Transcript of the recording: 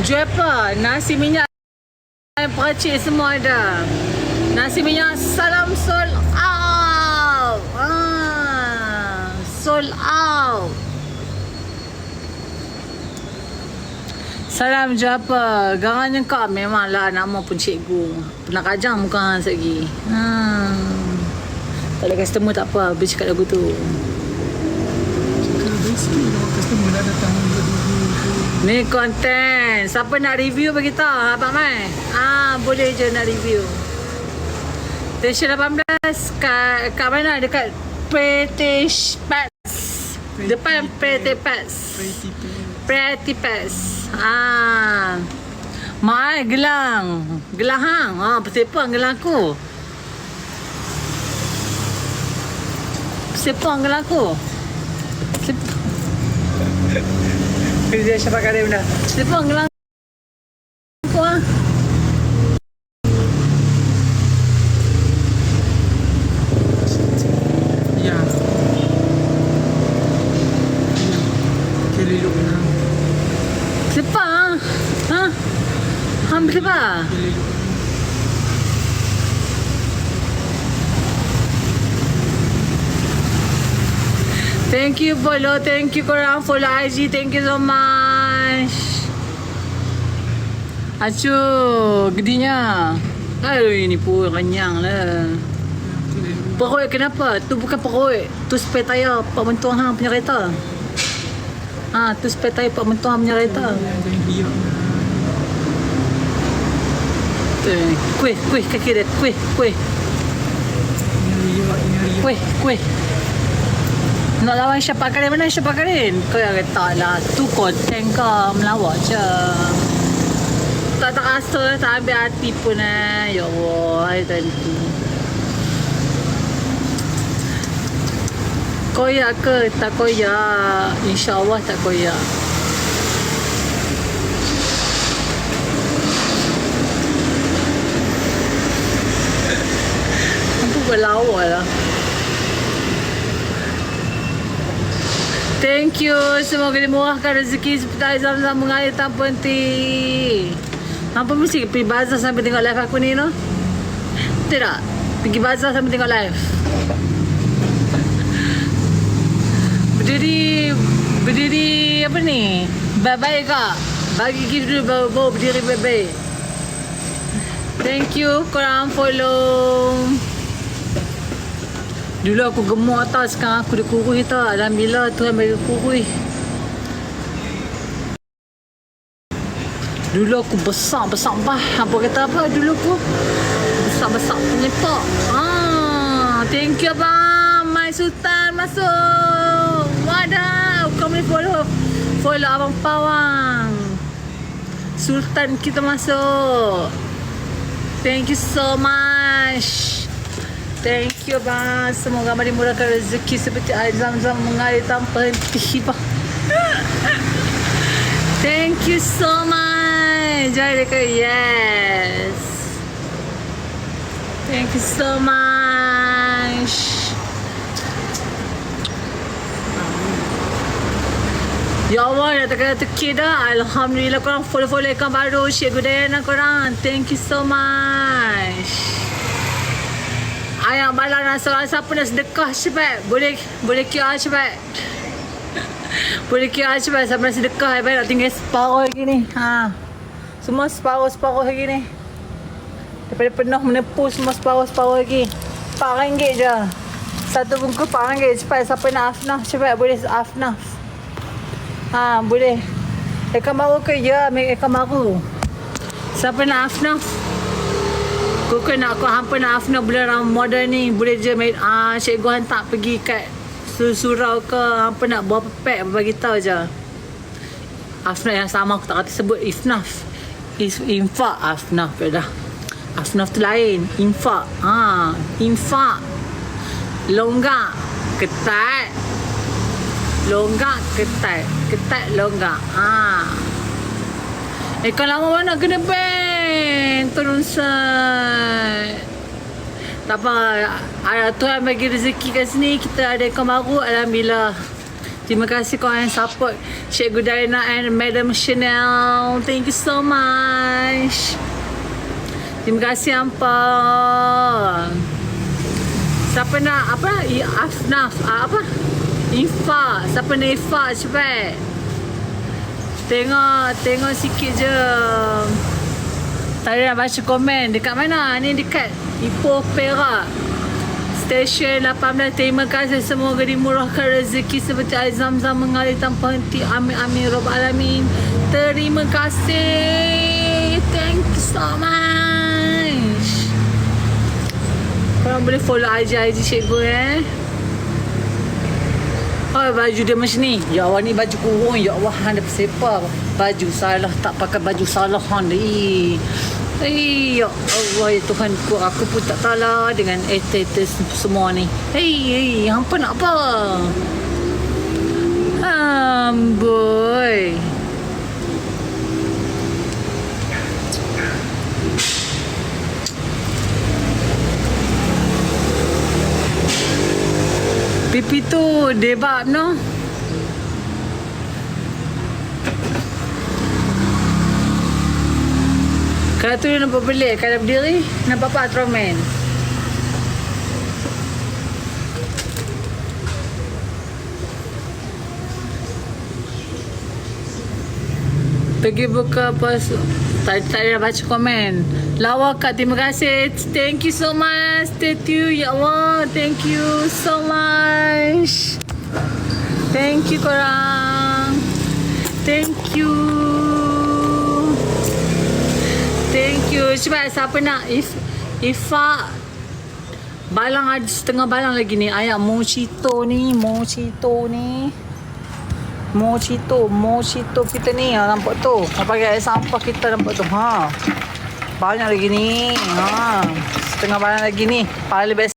Jual apa? Nasi minyak peracik semua ada. Nasi minyak salam sold out. Sold out. Salam jual apa? Garangnya kau memanglah nama pun cikgu. Pernah kajang muka lagi. Tak ada customer tak apa. Habis cakap lagu tu. Customer dah datang Ni konten. Siapa nak review beritahu Abang Mai? Boleh je nak review. Station 18 kat mana? Dekat British Pets. Depan Pretty Pets. Pretty Pets. Mai gelang. Gelang hang. Persepang gelang aku. Persepang gelang aku. Kerja siapa kali benda. Persepang gelang aku Ya. Keliluk na. Persepang. Hampir apa? Keliluk. Thank you follow. Thank you korang follow IG. Thank you so much. Acuh, gedinya. Aduh, ini pun kenyang lah. Perut kenapa? Tu bukan perut. Tu spare tayar Pak Mentua hang punya kereta. Tu spare tayar Pak Mentua hang punya kereta. Kuih kaki dia. Kuih. Nak lawan Syapak Karin. Mana Syapak Karin? Kau yang kata lah. Tu konten kau melawak je. Tak rasa. Tak ambil hati pun Ya Allah. Hai tentu. Koyak ke? Tak koyak. InsyaAllah tak koyak. Apa berlawak lah. Thank you. Semoga dimurahkan rezeki seperti Zam-Zam mengalir tanpa henti. Hampa mesti pergi bazar sambil tengok live aku ni no? Tidak? Pergi bazar sambil tengok live. Berdiri apa ni? Baik-baik kak? Bagi gift dulu baru berdiri baik-baik. Thank you korang follow. Dulu aku gemuk atas, sekarang aku dah kurus tak. Alhamdulillah Tuhan bagi kurus. Dulu aku besar bah. Apa kata apa dulu aku? Besar penyepak. Thank you abang. My Sultan masuk. Wadaw. Kami follow abang Pawang. Sultan kita masuk. Thank you so much. Thank you bang. Semoga dimurahkan rezeki seperti air Zam-Zam mengalir tanpa henti bang. Thank you so much. Jadi yes. Thank you so much. Ya Allah, dah terkena teki dah. Alhamdulillah korang follow ikan baru. Cikgu Dayana korang. Thank you so much. Ayah bala nak soal siapa nak sedekah cepat. Boleh QR cepat. Boleh QR cepat. Siapa nak sedekah. Baik nak tinggal separuh lagi ni. Semua separuh lagi ni. Daripada penuh menepu semua separuh lagi. RM4 je. Satu bungkus RM4. Cepat siapa nak afnaf cepat. Boleh afnaf. Boleh. Ikan baru ke? Ya, ambil ikan baru. Siapa nak afnaf? Kau nak hampa nak afnaf bulan Ramadan ni. Boleh je cikgu hantar pergi kat surau ke. Hampa nak bawa pack bagi tahu je. Afnaf yang sama aku tak kata sebut ifnaf. Infak afnaf dah. Afnaf tu lain. Infak. Infak. Longgak. Ketat. Longgak ketat. Ketat longgak. Ikan lama mana kena ban. Turun set. Tak apa. Tuhan bagi rezeki kat sini. Kita ada ikan baru. Alhamdulillah. Terima kasih korang yang support Cikgu Darina and Madam Chanel. Thank you so much. Terima kasih ampun. Siapa nak apa? Afnaf apa? Ifa. Siapa nak Ifa? Cepat. Tengok sikit je. Tadi nak baca komen. Dekat mana? Ni dekat Ipoh Perak. Stesen 18. Terima kasih, semoga dimurahkan rezeki seperti air zam-zam mengalir tanpa henti. Amin amin rabbal alamin. Terima kasih. Thank you so much. Korang boleh follow IG cikgu Oh, baju dia macam ni. Ya Allah, ni baju kurung. Ya Allah, hang dah sepa. Baju salah, tak pakai baju salah hang ni. Ya Allah, ya Tuhan ku, aku pun tak tahu lah dengan etis semua ni. Hampa nak apa? Amboi. Pipi tu debab no. Kalau tu dia nampak pelik. Kalau berdiri nampak apa Ultraman. Pergi buka pas. Tadi dah baca komen. Lawa Kak, terima kasih. Thank you so much. Thank you ya Allah. Thank you so much. Thank you korang. Thank you. Thank you. Cepat, siapa nak Ifa balang, ada setengah balang lagi ni. Ayam mojito ni. Mojito kita ni. Nampak tu. Pakai air sampah kita, nampak tu. Banyak lagi ni. Setengah balang lagi ni. Paling best